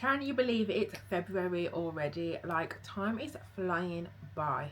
Can you believe it's February already? Like, time is flying by.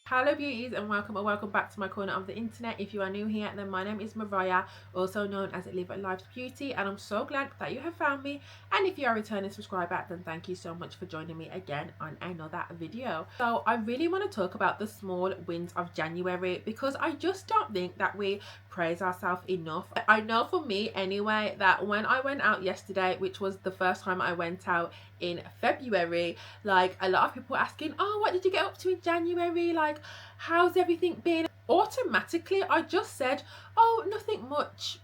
Hello beauties, and welcome back to my corner of the internet. If you are new here, then my name is Mariah, also known as Live Life's Beauty, and I'm so glad that you have found me. And if you are a returning subscriber, then thank you so much for joining me again on another video. So I really want to talk about the small wins of January, because I just don't think that we praise ourselves enough. I know for me anyway that when I went out yesterday, which was the first time I went out in February, like, a lot of people were asking, oh, what did you get up to in January, like, how's everything been? Automatically I just said, oh, nothing much.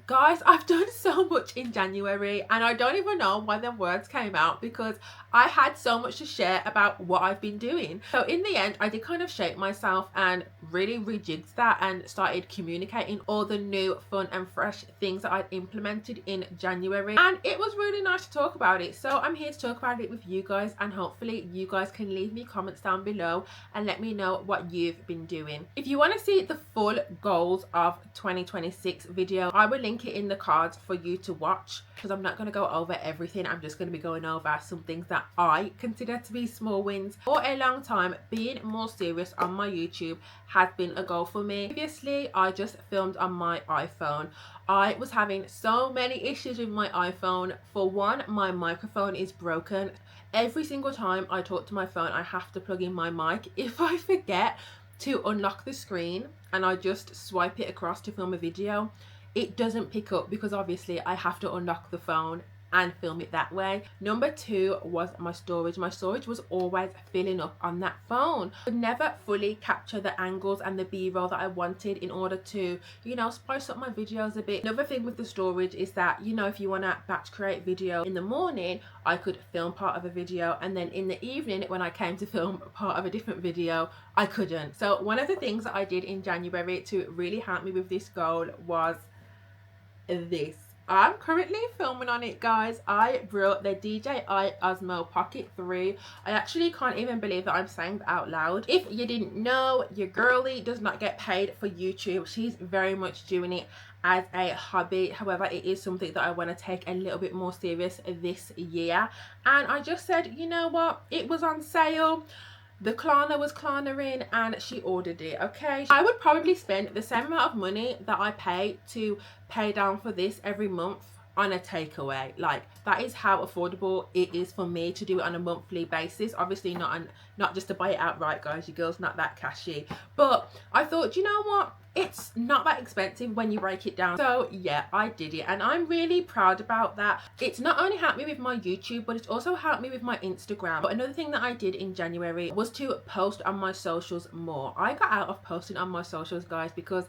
Guys, I've done so much in January, and I don't even know why them words came out, because I had so much to share about what I've been doing. So in the end, I did kind of shake myself and really rejigged that and started communicating all the new fun and fresh things that I'd implemented in January, and it was really nice to talk about it. So I'm here to talk about it with you guys, and hopefully you guys can leave me comments down below and let me know what you've been doing. If you want to see the full goals of 2026 video, I will link it in the cards for you to watch, because I'm not going to go over everything. I'm just going to be going over some things that I consider to be small wins. For a long time, being more serious on my YouTube has been a goal for me. Previously, I just filmed on my iPhone. I was having so many issues with my iPhone. For one, my microphone is broken. Every single time I talk to my phone, I have to plug in my mic. If I forget to unlock the screen and I just swipe it across to film a video, it doesn't pick up, because obviously I have to unlock the phone and film it that way. Number two was my storage. My storage was always filling up on that phone. I could never fully capture the angles and the b-roll that I wanted in order to, you know, spice up my videos a bit. Another thing with the storage is that, you know, if you want to batch create video in the morning, I could film part of a video, and then in the evening when I came to film part of a different video, I couldn't. So one of the things that I did in January to really help me with this goal was this. I'm currently filming on it, guys. I brought the DJI Osmo Pocket 3. I actually can't even believe that I'm saying that out loud. If you didn't know, your girlie does not get paid for YouTube. She's very much doing it as a hobby. However, it is something that I want to take a little bit more serious this year, and I just said, you know what, it was on sale. The Klarna was Klarnering and she ordered it. Okay, I would probably spend the same amount of money that I pay to pay down for this every month on a takeaway. Like, that is how affordable it is for me to do it on a monthly basis. Obviously not just to buy it outright, guys. Your girl's not that cashy. But I thought, you know what, it's not that expensive when you break it down. So yeah, I did it, and I'm really proud about that. It's not only helped me with my YouTube, but it's also helped me with my Instagram. But another thing that I did in January was to post on my socials more. I got out of posting on my socials, guys, because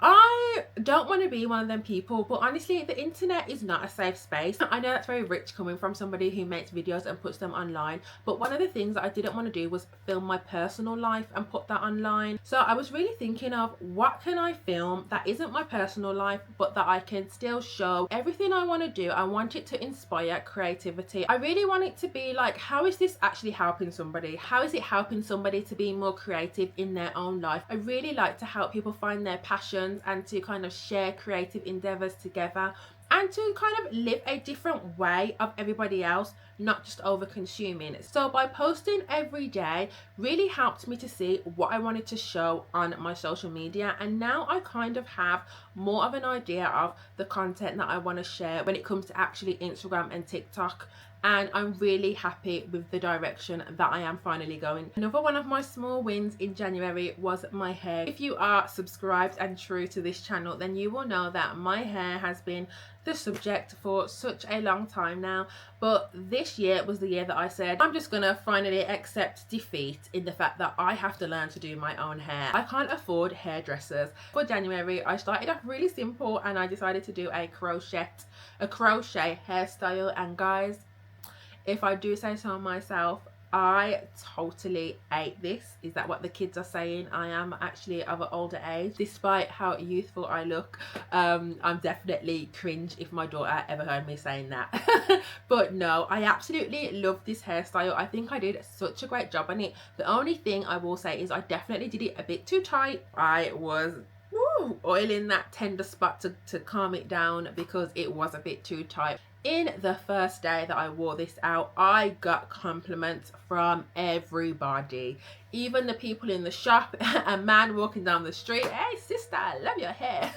I don't want to be one of them people, but honestly the internet is not a safe space. I know that's very rich coming from somebody who makes videos and puts them online, but one of the things that I didn't want to do was film my personal life and put that online. So I was really thinking of, what can I film that isn't my personal life but that I can still show everything I want to do. I want it to inspire creativity. I really want it to be like, how is this actually helping somebody? How is it helping somebody to be more creative in their own life? I really like to help people find their passion and to kind of share creative endeavors together, and to kind of live a different way of everybody else, not just over consuming. So by posting every day really helped me to see what I wanted to show on my social media, and now I kind of have more of an idea of the content that I want to share when it comes to actually Instagram and TikTok. And I'm really happy with the direction that I am finally going. Another one of my small wins in January was my hair. If you are subscribed and true to this channel, then you will know that my hair has been the subject for such a long time now, but this year was the year that I said, I'm just gonna finally accept defeat in the fact that I have to learn to do my own hair. I can't afford hairdressers. For January, I started off really simple, and I decided to do a crochet hairstyle, and guys, if I do say so myself, I totally ate this. Is that what the kids are saying? I am actually of an older age. Despite how youthful I look, I'm definitely cringe if my daughter ever heard me saying that. But no, I absolutely love this hairstyle. I think I did such a great job on it. The only thing I will say is I definitely did it a bit too tight. I was oiling that tender spot to calm it down because it was a bit too tight. In the first day that I wore this out, I got compliments from everybody, even the people in the shop. A man walking down the street, "Hey sister, I love your hair."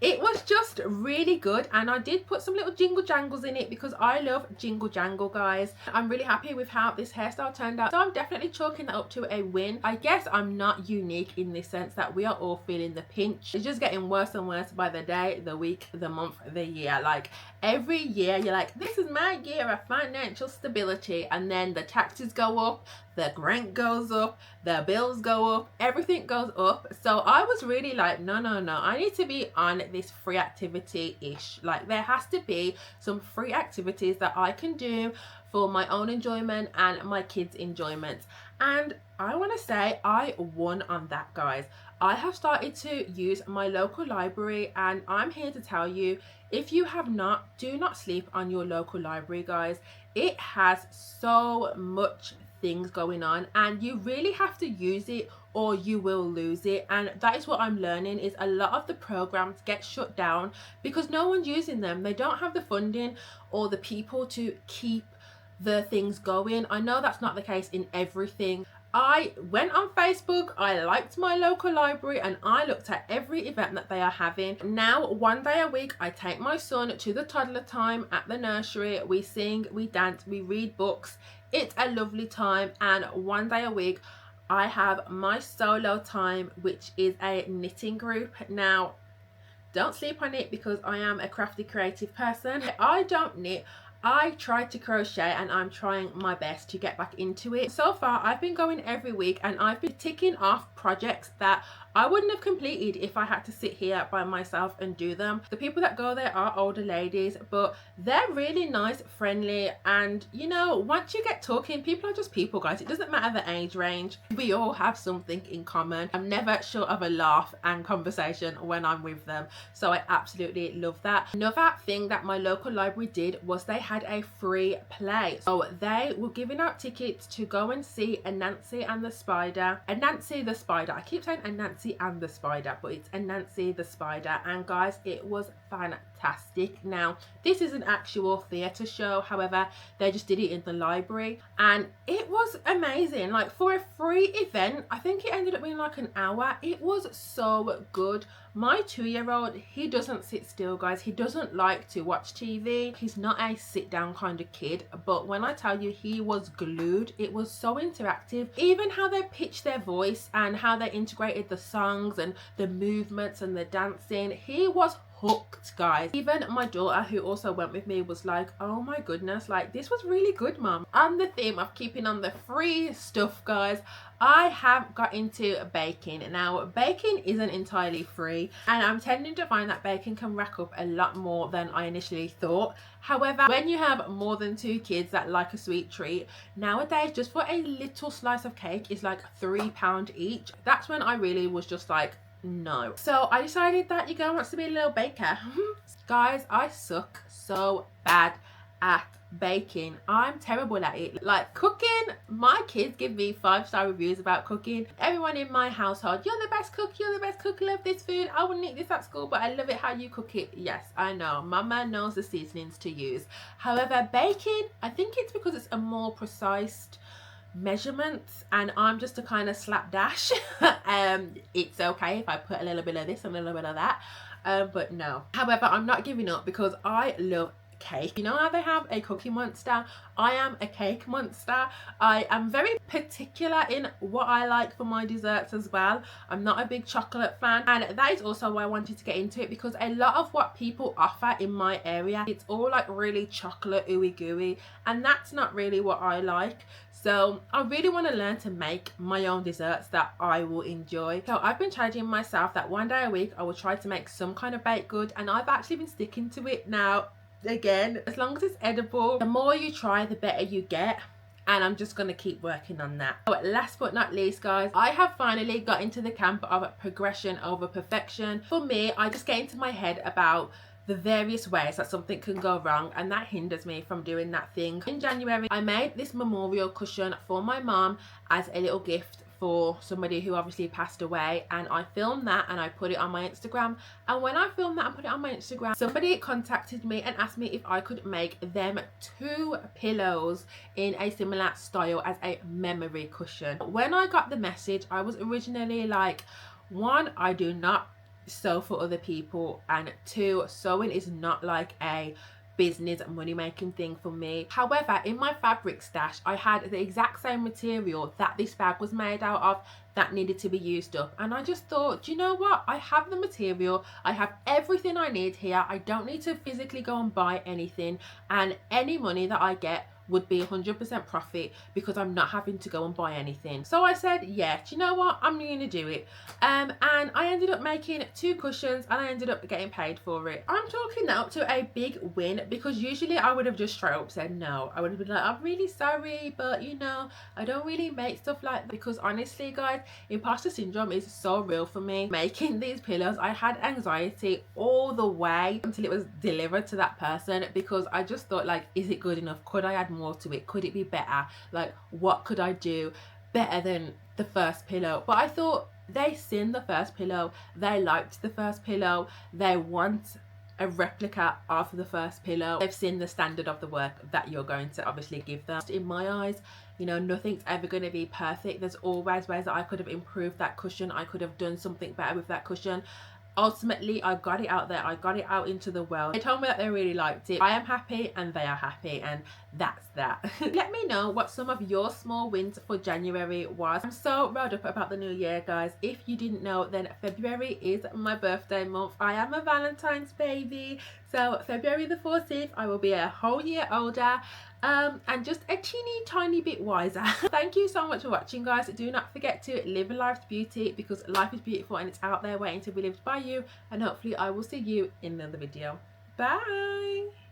It was just really good, and I did put some little jingle jangles in it because I love jingle jangle, guys. I'm really happy with how this hairstyle turned out, so I'm definitely chalking that up to a win. I guess I'm not unique in this sense that we are all feeling the pinch. It's just getting worse and worse by the day, the week, the month, the year. Like every year you're like, this is my year of financial stability, and then the taxes go up, the rent goes up, the bills go up, everything goes up. So I was really like, no, I need to be on this free activity ish. Like there has to be some free activities that I can do for my own enjoyment and my kids' enjoyment. And I want to say I won on that, guys. I have started to use my local library, and I'm here to tell you, if you have not, do not sleep on your local library, guys. It has so much things going on, and you really have to use it or you will lose it. And that is what I'm learning, is a lot of the programs get shut down because no one's using them. They don't have the funding or the people to keep the things going. I know that's not the case in everything. I went on Facebook, I liked my local library, and I looked at every event that they are having. Now, one day a week, I take my son to the toddler time at the nursery. We sing, we dance, we read books. It's a lovely time. And one day a week, I have my solo time, which is a knitting group. Now, don't sleep on it because I am a crafty, creative person. I don't knit. I tried to crochet, and I'm trying my best to get back into it. So far, I've been going every week, and I've been ticking off projects that I wouldn't have completed if I had to sit here by myself and do them. The people that go there are older ladies, but they're really nice, friendly, and you know, once you get talking, people are just people, guys. It doesn't matter the age range. We all have something in common. I'm never short of a laugh and conversation when I'm with them, so I absolutely love that. Another thing that my local library did was they had a free play. So they were giving out tickets to go and see Anansi and the Spider. Anansi the Spider. I keep saying Anansi and the Spider, but it's Anansi the Spider. And guys, it was fantastic. Now, this is an actual theatre show, however, they just did it in the library, and it was amazing. Like for a free event, I think it ended up being like an hour. It was so good. My 2-year-old, he doesn't sit still, guys. He doesn't like to watch TV. He's not a sit down kind of kid, but when I tell you, he was glued. It was so interactive. Even how they pitched their voice and how they integrated the songs and the movements and the dancing, he was hooked, guys. Even my daughter, who also went with me, was like, oh my goodness, like this was really good, mum. On the theme of keeping on the free stuff, guys, I have got into baking. Now, baking isn't entirely free, and I'm tending to find that baking can rack up a lot more than I initially thought. However, when you have more than 2 kids that like a sweet treat, nowadays just for a little slice of cake is like £3 each. That's when I really was just like, no. So I decided that your girl wants to be a little baker. Guys, I suck so bad at baking. I'm terrible at it. Like cooking, my kids give me 5-star reviews about cooking. Everyone in my household, you're the best cook, you're the best cook, love this food, I wouldn't eat this at school, but I love it how you cook it. Yes, I know, mama knows the seasonings to use. However, baking, I think it's because it's a more precise measurements, and I'm just a kind of slapdash. It's okay if I put a little bit of this and a little bit of that, but no. However, I'm not giving up because I love cake. You know how they have a cookie monster? I am a cake monster. I am very particular in what I like for my desserts as well. I'm not a big chocolate fan, and that is also why I wanted to get into it, because a lot of what people offer in my area, it's all like really chocolate ooey gooey, and that's not really what I like. So I really want to learn to make my own desserts that I will enjoy. So I've been challenging myself that one day a week I will try to make some kind of baked good, and I've actually been sticking to it now. Again, as long as it's edible, the more you try, the better you get, and I'm just going to keep working on that. But last but not least, guys, I have finally got into the camp of progression over perfection. For me, I just get into my head about the various ways that something can go wrong, and that hinders me from doing that thing. In January, I made this memorial cushion for my mom as a little gift for somebody who obviously passed away, and I filmed that and I put it on my Instagram. And when I filmed that and put it on my Instagram, somebody contacted me and asked me if I could make them 2 pillows in a similar style as a memory cushion. When I got the message, I was originally like, 1, I do not sew for other people, and 2, sewing is not like a business money making thing for me. However, in my fabric stash, I had the exact same material that this bag was made out of that needed to be used up, and I just thought, do you know what, I have the material, I have everything I need here, I don't need to physically go and buy anything, and any money that I get would be 100% profit because I'm not having to go and buy anything. So I said, yeah, do you know what, I'm gonna do it. And I ended up making 2 cushions and I ended up getting paid for it. I'm talking that up to a big win, because usually I would have just straight up said no. I would have been like, I'm really sorry, but you know, I don't really make stuff like that. Because honestly guys, imposter syndrome is so real for me. Making these pillows, I had anxiety all the way until it was delivered to that person, because I just thought, like, is it good enough? Could I add more to it? Could it be better? Like, what could I do better than the first pillow? But I thought, they seen the first pillow, they liked the first pillow, they want a replica of the first pillow, they've seen the standard of the work that you're going to obviously give them. In my eyes, you know, nothing's ever going to be perfect. There's always ways that I could have improved that cushion, I could have done something better with that cushion. Ultimately, I got it out there, I got it out into the world. They told me that they really liked it. I am happy and they are happy, and that's that. Let me know what some of your small wins for January was. I'm so riled up about the new year, guys. If you didn't know, then February is my birthday month. I am a Valentine's baby, so February the 14th I will be a whole year older, and just a teeny tiny bit wiser. Thank you so much for watching, guys. Do not forget to live a life's beauty, because life is beautiful and it's out there waiting to be lived by you, and hopefully I will see you in another video. Bye.